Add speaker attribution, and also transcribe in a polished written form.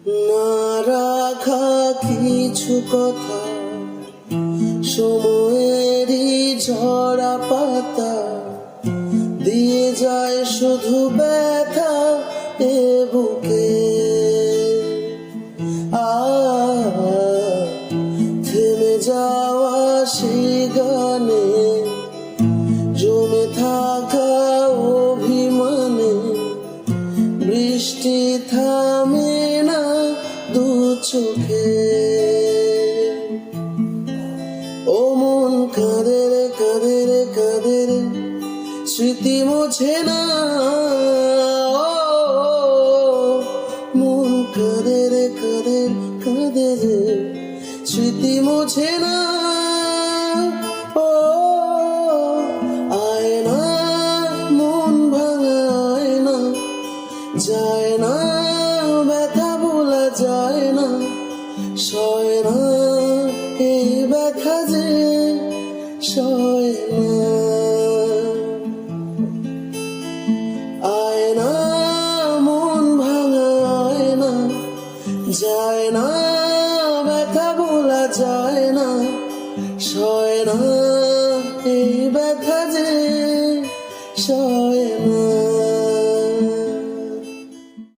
Speaker 1: না রাখা কিছু কথা, সময়েরই ঝরা পাতা দিয়ে যায় শুধু ব্যথা এ বুকে। থেমে যাওয়া সেই গানে জমে থাকা অভিমানে বৃষ্টি থামে না দু চোখে। ও মন কাঁদে রে কাঁদে রে কাঁদে রে, স্মৃতি মোছে না। মন কাঁদে রে কাঁদে কাঁদে রে, স্মৃতি মোছে না। ও আয় না, মন ভাঙা আয় না, যায় না ব্যথা ভোলা যায় না, সয় না এই ব্যথা যে সয় না। আয় না, মন ভাঙা আয় না, যায় না ব্যথা ভোলা যায় না, সয় না এই ব্যথা যে সয় না।